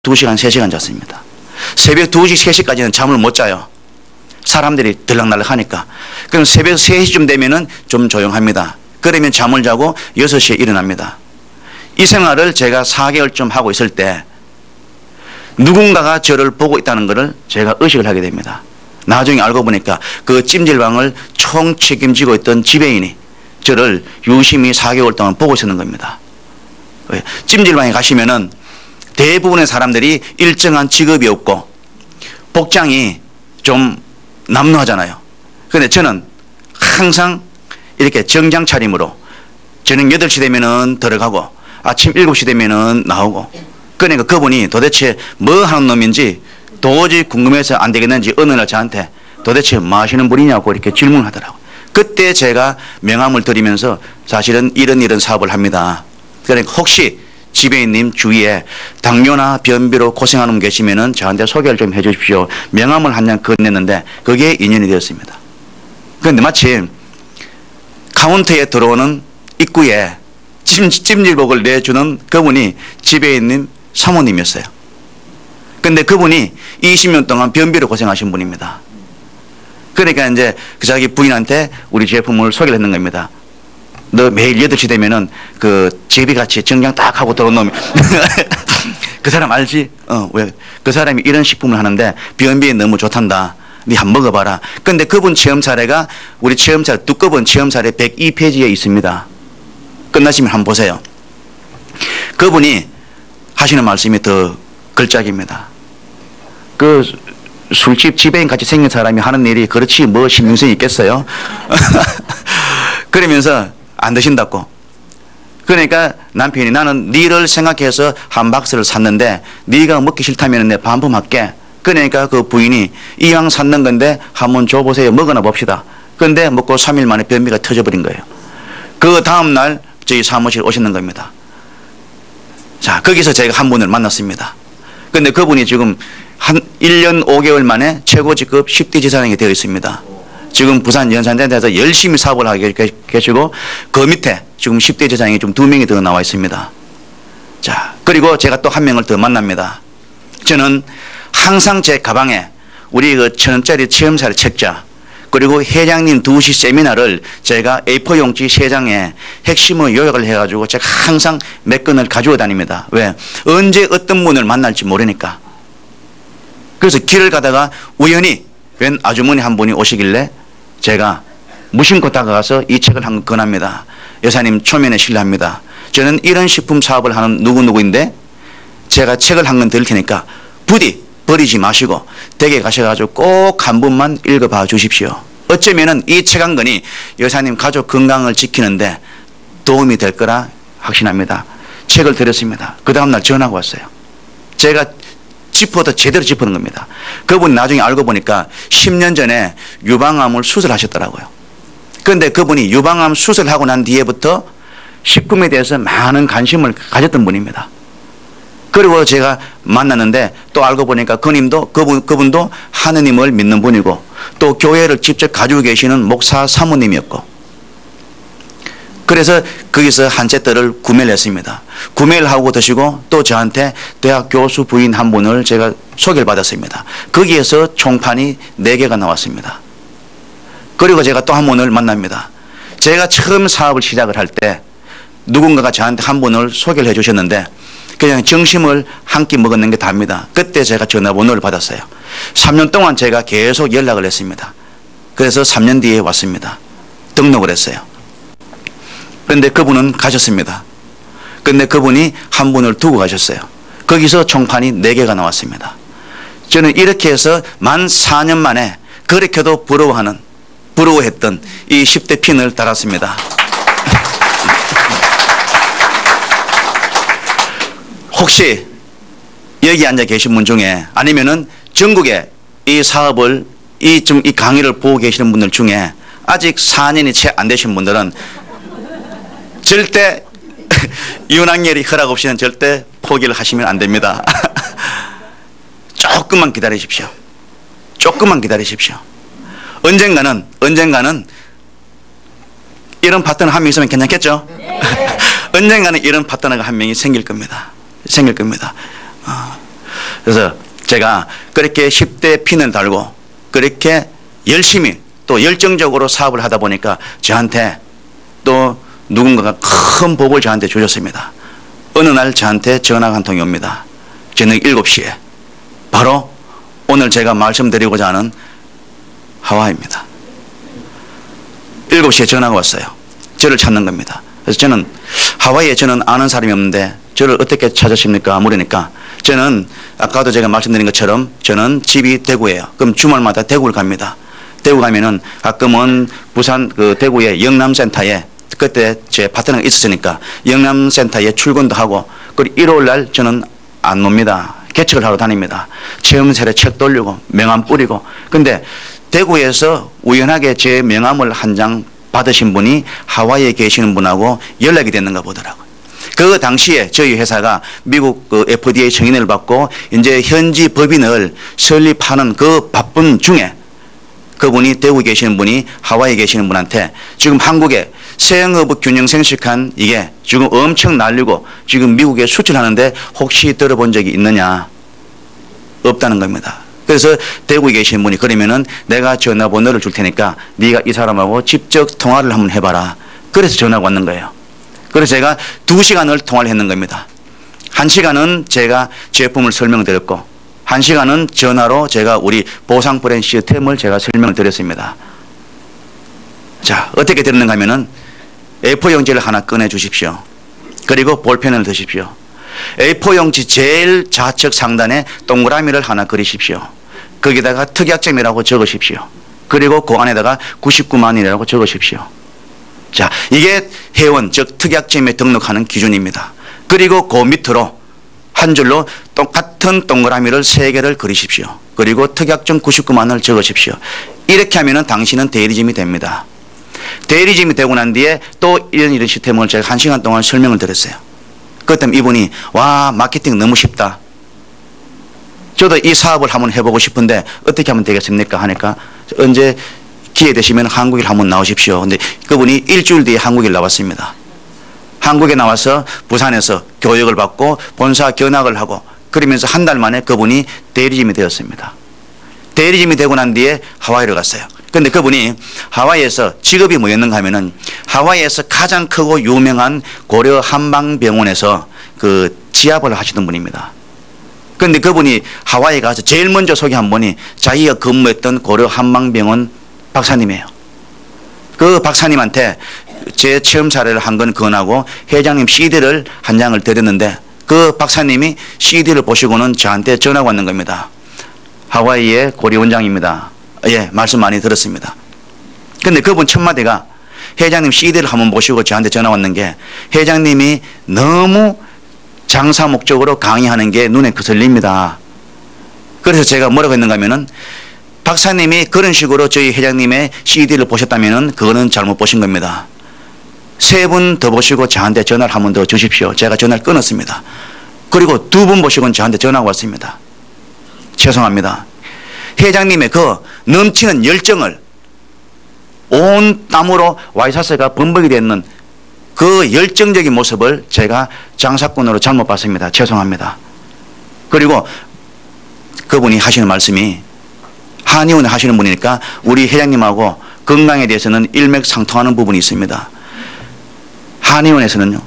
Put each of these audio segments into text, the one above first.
2시간, 3시간 잤습니다. 새벽 2시, 3시까지는 잠을 못 자요. 사람들이 들락날락 하니까. 그럼 새벽 3시쯤 되면은 좀 조용합니다. 그러면 잠을 자고 6시에 일어납니다. 이 생활을 제가 4개월쯤 하고 있을 때 누군가가 저를 보고 있다는 것을 제가 의식을 하게 됩니다. 나중에 알고 보니까 그 찜질방을 총 책임지고 있던 지배인이 저를 유심히 4개월 동안 보고 있었는 겁니다. 찜질방에 가시면은 대부분의 사람들이 일정한 직업이 없고 복장이 좀 남루하잖아요. 그런데 저는 항상 이렇게 정장 차림으로 저녁 8시 되면은 들어가고 아침 7시 되면은 나오고, 그러니까 그분이 도대체 뭐 하는 놈인지 도저히 궁금해서 안 되겠는지 어느 날 저한테 도대체 뭐 하시는 분이냐고 이렇게 질문을 하더라고요. 그때 제가 명함을 드리면서 사실은 이런 사업을 합니다. 그러니까 혹시 지배인님 주위에 당뇨나 변비로 고생하는 분 계시면은 저한테 소개를 좀 해 주십시오. 명함을 한 장 건넸는데 그게 인연이 되었습니다. 그런데 마침 카운터에 들어오는 입구에 찜질복을 내주는 그분이 지배인님 사모님이었어요. 근데 그분이 20년 동안 변비로 고생하신 분입니다. 그러니까 이제 그 자기 부인한테 우리 제품을 소개를 했는 겁니다. 너 매일 8시 되면은 그 제비같이 정장 딱 하고 들어온 놈이 그 사람 알지? 왜? 그 사람이 이런 식품을 하는데 변비에 너무 좋단다. 네 한번 먹어봐라. 근데 그분 체험 사례가 우리 체험 사례, 두꺼운 체험 사례 102페이지에 있습니다. 끝나시면 한번 보세요. 그분이 하시는 말씀이 더 걸작입니다. 그 술집 지배인 같이 생긴 사람이 하는 일이 그렇지 뭐 신빙성이 있겠어요? 그러면서 안 드신다고. 그러니까 남편이 나는 니를 생각해서 한 박스를 샀는데 네가 먹기 싫다면 내 반품할게. 그러니까 그 부인이 이왕 샀는 건데 한번 줘보세요. 먹어나 봅시다. 그런데 먹고 3일 만에 변비가 터져버린 거예요. 그 다음날 저희 사무실 오시는 겁니다. 자, 거기서 제가 한 분을 만났습니다. 그런데 그분이 지금 한 1년 5개월 만에 최고직급 10대 지사장이 되어 있습니다. 지금 부산 연산대에서 열심히 사업을 하고 계시고 그 밑에 지금 10대 지사장이 좀 2명이 더 나와 있습니다. 자, 그리고 제가 또 한 명을 더 만납니다. 저는 항상 제 가방에 우리 그 1,000원짜리 체험사례 책자 그리고 회장님 2시 세미나를 제가 A4 용지 3장에 핵심을 요약을 해가지고 제가 항상 몇 건을 가지고 다닙니다. 왜? 언제 어떤 분을 만날지 모르니까. 그래서 길을 가다가 우연히 웬 아주머니 한 분이 오시길래 제가 무심코 다가가서 이 책을 한 권 권합니다. 여사님 초면에 실례합니다. 저는 이런 식품 사업을 하는 누구누구인데 제가 책을 한 권 드릴 테니까 부디 버리지 마시고 댁에 가셔가지고 꼭 한 번만 읽어봐 주십시오. 어쩌면은 이 책 한 권이 여사님 가족 건강을 지키는데 도움이 될 거라 확신합니다. 책을 드렸습니다. 그 다음날 전화가 왔어요. 제가 짚어도 제대로 짚어놓은 겁니다. 그분이 나중에 알고 보니까 10년 전에 유방암을 수술하셨더라고요. 그런데 그분이 유방암 수술하고 난 뒤에부터 식품에 대해서 많은 관심을 가졌던 분입니다. 그리고 제가 만났는데 또 알고 보니까 그분도 하느님을 믿는 분이고 또 교회를 직접 가지고 계시는 목사 사모님이었고, 그래서 거기서 한 세트를 구매를 했습니다. 구매를 하고 드시고 또 저한테 대학 교수 부인 한 분을 제가 소개를 받았습니다. 거기에서 총판이 4개가 나왔습니다. 그리고 제가 또 한 분을 만납니다. 제가 처음 사업을 시작을 할 때 누군가가 저한테 한 분을 소개를 해 주셨는데 그냥 정심을 한 끼 먹었는 게 답니다. 그때 제가 전화번호를 받았어요. 3년 동안 제가 계속 연락을 했습니다. 그래서 3년 뒤에 왔습니다. 등록을 했어요. 그런데 그분은 가셨습니다. 그런데 그분이 한 분을 두고 가셨어요. 거기서 총판이 4개가 나왔습니다. 저는 이렇게 해서 만 4년 만에 그렇게도 부러워했던 이 10대 핀을 달았습니다. 혹시 여기 앉아 계신 분 중에 아니면은 전국에 이 사업을 이 강의를 보고 계시는 분들 중에 아직 4년이 채 안 되신 분들은 절대 윤학열이 허락 없이는 절대 포기를 하시면 안 됩니다. 조금만 기다리십시오. 조금만 기다리십시오. 언젠가는 이런 파트너 한 명 있으면 괜찮겠죠? 언젠가는 이런 파트너가 한 명이 생길 겁니다. 그래서 제가 그렇게 10대 핀을 달고 그렇게 열심히 또 열정적으로 사업을 하다 보니까 저한테 또 누군가가 큰 복을 저한테 주셨습니다. 어느 날 저한테 전화가 한 통이 옵니다. 저녁 7시에 바로 오늘 제가 말씀드리고자 하는 하와이입니다. 7시에 전화가 왔어요. 저를 찾는 겁니다. 그래서 저는 하와이에 저는 아는 사람이 없는데 저를 어떻게 찾으십니까? 물으니까 저는 아까도 제가 말씀드린 것처럼 저는 집이 대구예요. 그럼 주말마다 대구를 갑니다. 대구 가면은 가끔은 부산 그 대구의 영남센터에 그때 제 파트너가 있었으니까 영남센터에 출근도 하고 그리고 일요일 날 저는 안 놉니다. 개척을 하러 다닙니다. 체험세례 책 돌리고 명함 뿌리고. 근데 대구에서 우연하게 제 명함을 한 장 받으신 분이 하와이에 계시는 분하고 연락이 됐는가 보더라고요. 그 당시에 저희 회사가 미국 그 FDA 승인을 받고 이제 현지 법인을 설립하는 그 바쁜 중에 그분이 대구에 계시는 분이 하와이에 계시는 분한테 지금 한국에 생허브 균형 생식한 이게 지금 엄청 날리고 지금 미국에 수출하는데 혹시 들어본 적이 있느냐? 없다는 겁니다. 그래서 대구에 계신 분이 그러면은 내가 전화번호를 줄 테니까 네가 이 사람하고 직접 통화를 한번 해봐라. 그래서 전화가 왔는 거예요. 그래서 제가 2시간을 통화를 했는 겁니다. 1시간은 제가 제품을 설명드렸고 1시간은 전화로 제가 우리 보상 브랜드 시스템을 제가 설명을 드렸습니다. 자, 어떻게 들었는가 하면은 A4용지를 하나 꺼내 주십시오. 그리고 볼펜을 드십시오. A4용지 제일 좌측 상단에 동그라미를 하나 그리십시오. 거기다가 특약점이라고 적으십시오. 그리고 그 안에다가 99만원이라고 적으십시오. 자, 이게 회원, 즉 특약점에 등록하는 기준입니다. 그리고 그 밑으로 한 줄로 똑같은 동그라미를 3개를 그리십시오. 그리고 특약점 99만원을 적으십시오. 이렇게 하면은 당신은 대리점이 됩니다. 대리점이 되고 난 뒤에 또 이런 시스템을 제가 1시간 동안 설명을 드렸어요. 그때 이분이 와, 마케팅 너무 쉽다. 저도 이 사업을 한번 해보고 싶은데 어떻게 하면 되겠습니까? 하니까 언제 기회 되시면 한국에 한번 나오십시오. 근데 그분이 일주일 뒤에 한국에 나왔습니다. 한국에 나와서 부산에서 교육을 받고 본사 견학을 하고 그러면서 한 달 만에 그분이 대리점이 되었습니다. 대리점이 되고 난 뒤에 하와이를 갔어요. 근데 그분이 하와이에서 직업이 뭐였는가 하면은 하와이에서 가장 크고 유명한 고려 한방병원에서 그 지압을 하시던 분입니다. 근데 그분이 하와이에 가서 제일 먼저 소개한 분이 자기가 근무했던 고려 한방병원 박사님이에요. 그 박사님한테 제 체험 사례를 한 건 그거하고 회장님 CD를 한 장을 드렸는데 그 박사님이 CD를 보시고는 저한테 전화가 왔는 겁니다. 하와이의 고려 원장입니다. 예, 말씀 많이 들었습니다. 근데 그분 첫 마디가 회장님 CD를 한번 보시고 저한테 전화 왔는 게 회장님이 너무 장사 목적으로 강의하는 게 눈에 거슬립니다. 그래서 제가 뭐라고 했는가 하면은 박사님이 그런 식으로 저희 회장님의 CD를 보셨다면은 그거는 잘못 보신 겁니다. 3분 더 보시고 저한테 전화를 한 번 더 주십시오. 제가 전화를 끊었습니다. 그리고 2분 보시고는 저한테 전화가 왔습니다. 죄송합니다. 회장님의 그 넘치는 열정을 온 땀으로 와이사스가 범벅이 되는 그 열정적인 모습을 제가 장사꾼으로 잘못 봤습니다. 죄송합니다. 그리고 그분이 하시는 말씀이 한의원에 하시는 분이니까 우리 회장님하고 건강에 대해서는 일맥상통하는 부분이 있습니다. 한의원에서는요,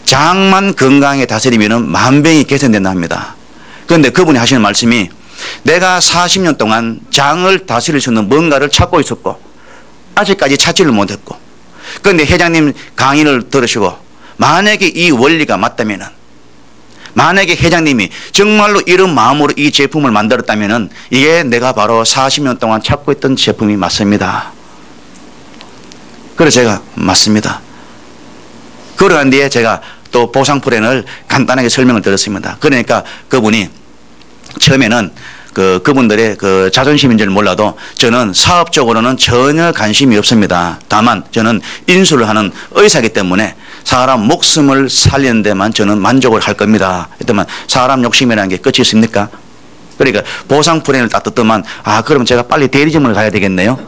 장만 건강하게 다스리면 만병이 개선된다 합니다. 그런데 그분이 하시는 말씀이 내가 40년 동안 장을 다스릴 수 있는 뭔가를 찾고 있었고 아직까지 찾지를 못했고 그런데 회장님 강의를 들으시고 만약에 이 원리가 맞다면은 만약에 회장님이 정말로 이런 마음으로 이 제품을 만들었다면은 이게 내가 바로 40년 동안 찾고 있던 제품이 맞습니다. 그래서 제가 맞습니다. 그러한 뒤에 제가 또 보상 플랜을 간단하게 설명을 드렸습니다. 그러니까 그분이 처음에는 그분들의 그 자존심인 줄 몰라도 저는 사업적으로는 전혀 관심이 없습니다. 다만 저는 인수를 하는 의사이기 때문에 사람 목숨을 살리는 데만 저는 만족을 할 겁니다. 했더만 사람 욕심이라는 게 끝이 있습니까? 그러니까 보상 플랜을 딱 듣더만 그럼 제가 빨리 대리점을 가야 되겠네요.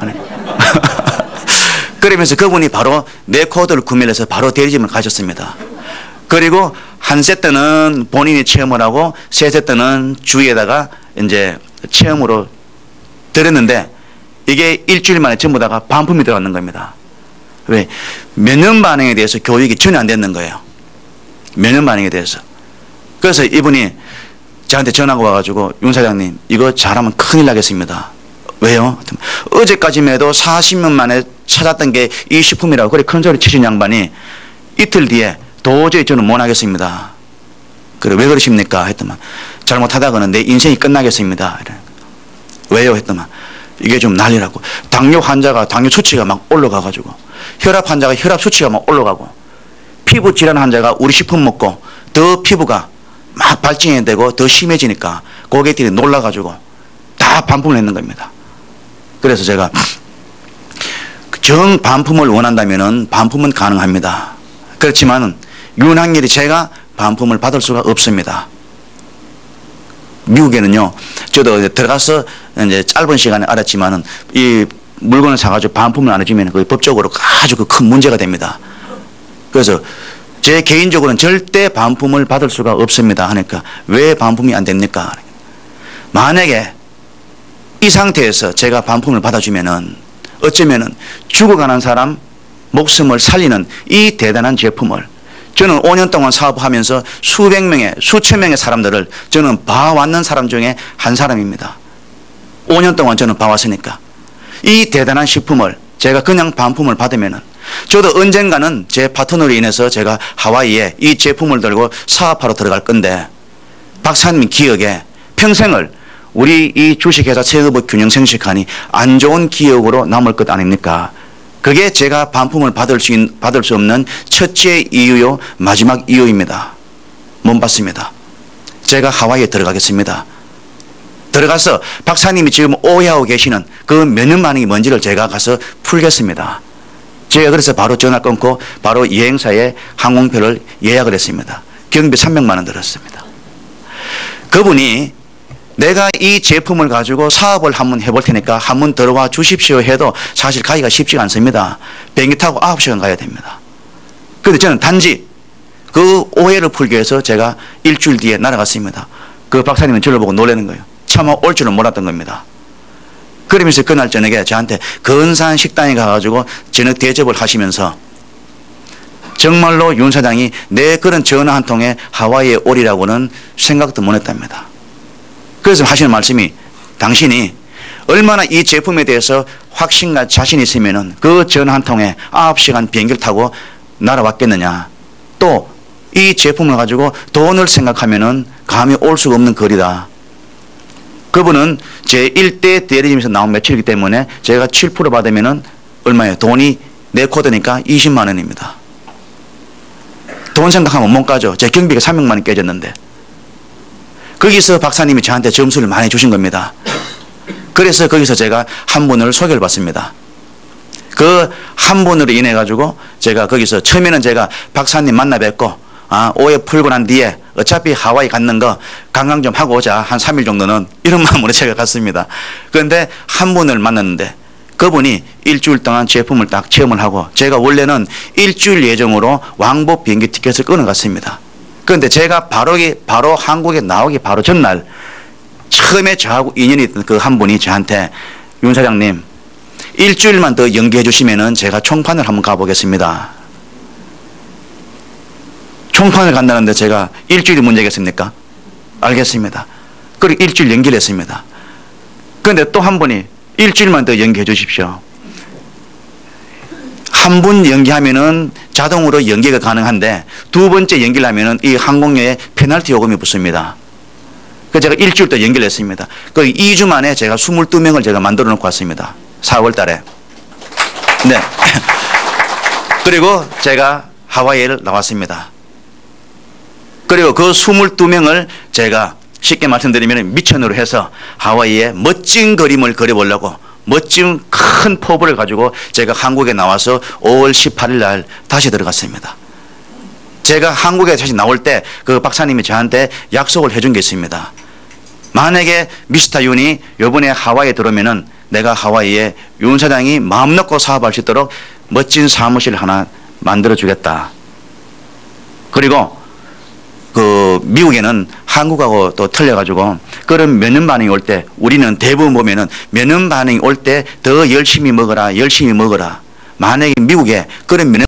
그러면서 그분이 바로 내 코드를 구매를 해서 바로 대리점을 가셨습니다. 그리고 한 세트는 본인이 체험을 하고 세 세트는 주위에다가 이제 체험으로 들었는데 이게 일주일 만에 전부 다가 반품이 들어갔는 겁니다. 왜? 면역 반응에 대해서 교육이 전혀 안 됐는 거예요. 면역 반응에 대해서. 그래서 이분이 저한테 전화가 와가지고 윤 사장님 이거 잘하면 큰일 나겠습니다. 왜요? 어제까지만 해도 40년 만에 찾았던 게 이 식품이라고 그래 큰 소리 치신 양반이 이틀 뒤에 도저히 저는 못 하겠습니다. 그래 왜 그러십니까? 했더만 잘못하다가는 내 인생이 끝나겠습니다. 왜요? 했더만 이게 좀 난리라고. 당뇨 환자가 당뇨 수치가 막 올라가가지고 혈압 환자가 혈압 수치가 막 올라가고 피부 질환 환자가 우리 식품 먹고 더 피부가 막 발진이 되고 더 심해지니까 고객들이 놀라가지고 다 반품을 했는 겁니다. 그래서 제가 정 반품을 원한다면은 반품은 가능합니다. 그렇지만 윤학열이 제가 반품을 받을 수가 없습니다. 미국에는요, 저도 들어가서 이제 짧은 시간에 알았지만은 이 물건을 사가지고 반품을 안 해주면 그 법적으로 아주 큰 문제가 됩니다. 그래서 제 개인적으로는 절대 반품을 받을 수가 없습니다. 하니까 왜 반품이 안 됩니까? 만약에 이 상태에서 제가 반품을 받아주면은 어쩌면은 죽어가는 사람 목숨을 살리는 이 대단한 제품을 저는 5년 동안 사업하면서 수백 명의 수천 명의 사람들을 저는 봐왔는 사람 중에 한 사람입니다. 5년 동안 저는 봐왔으니까 이 대단한 식품을 제가 그냥 반품을 받으면은 저도 언젠가는 제 파트너로 인해서 제가 하와이에 이 제품을 들고 사업하러 들어갈 건데 박사님 기억에 평생을 우리 이 주식회사 세금법 균형 생식하니 안 좋은 기억으로 남을 것 아닙니까? 그게 제가 반품을 받을 수 없는 첫째 이유요, 마지막 이유입니다. 못 받습니다. 제가 하와이에 들어가겠습니다. 들어가서 박사님이 지금 오해하고 계시는 그 면역 반응이 뭔지를 제가 가서 풀겠습니다. 제가 그래서 바로 전화 끊고 바로 여행사에 항공표를 예약을 했습니다. 경비 300만 원 들었습니다. 그분이 내가 이 제품을 가지고 사업을 한번 해볼 테니까 한번 들어와 주십시오 해도 사실 가기가 쉽지가 않습니다. 비행기 타고 9시간 가야 됩니다. 그런데 저는 단지 그 오해를 풀기 위해서 제가 일주일 뒤에 날아갔습니다. 그 박사님은 저를 보고 놀라는 거예요. 차마 올 줄은 몰랐던 겁니다. 그러면서 그날 저녁에 저한테 근사한 식당에 가가지고 저녁 대접을 하시면서 정말로 윤 사장이 내 그런 전화 한 통에 하와이에 오리라고는 생각도 못 했답니다. 그래서 하시는 말씀이 당신이 얼마나 이 제품에 대해서 확신과 자신이 있으면은 그 전화 한 통에 9시간 비행기를 타고 날아왔겠느냐. 또 이 제품을 가지고 돈을 생각하면은 감히 올 수가 없는 거리다. 그분은 제 1대 대리점에서 나온 매출이기 때문에 제가 7% 받으면은 얼마예요? 돈이 내 코드니까 20만 원입니다. 돈 생각하면 못 가죠. 제 경비가 300만 원 깨졌는데. 거기서 박사님이 저한테 점수를 많이 주신 겁니다. 그래서 거기서 제가 한 분을 소개를 받습니다. 그 한 분으로 인해 가지고 제가 거기서 처음에는 제가 박사님 만나 뵙고 오해 풀고 난 뒤에 어차피 하와이 갔는 거 관광 좀 하고 오자 한 3일 정도는 이런 마음으로 제가 갔습니다. 그런데 한 분을 만났는데 그분이 일주일 동안 제품을 딱 체험을 하고 제가 원래는 일주일 예정으로 왕복 비행기 티켓을 끊어갔습니다. 그런데 제가 바로 한국에 나오기 바로 전날 처음에 저하고 인연이 있던 그 한 분이 저한테 윤 사장님 일주일만 더 연기해 주시면은 제가 총판을 한번 가보겠습니다. 총판을 간다는데 제가 일주일이 문제겠습니까? 알겠습니다. 그리고 일주일 연기를 했습니다. 그런데 또 한 분이 일주일만 더 연기해 주십시오. 한 분 연기하면은 자동으로 연기가 가능한데 두 번째 연기를 하면은 이 항공료에 페널티 요금이 붙습니다. 그래서 제가 일주일 더 연기를 했습니다. 그 2주 만에 제가 22명을 제가 만들어 놓고 왔습니다. 4월 달에. 네. 그리고 제가 하와이를 나왔습니다. 그리고 그 22명을 제가 쉽게 말씀드리면 미천으로 해서 하와이에 멋진 그림을 그려보려고 멋진 큰 포부를 가지고 제가 한국에 나와서 5월 18일 날 다시 들어갔습니다. 제가 한국에 다시 나올 때 그 박사님이 저한테 약속을 해준 게 있습니다. 만약에 미스터 윤이 이번에 하와이에 들어오면은 내가 하와이에 윤 사장이 마음 놓고 사업할 수 있도록 멋진 사무실 하나 만들어 주겠다. 그리고 그 미국에는 한국하고 또 틀려가지고 그런 면역 반응이 올 때 우리는 대부분 보면은 면역 반응이 올 때 더 열심히 먹어라, 열심히 먹어라. 만약에 미국에 그런 면역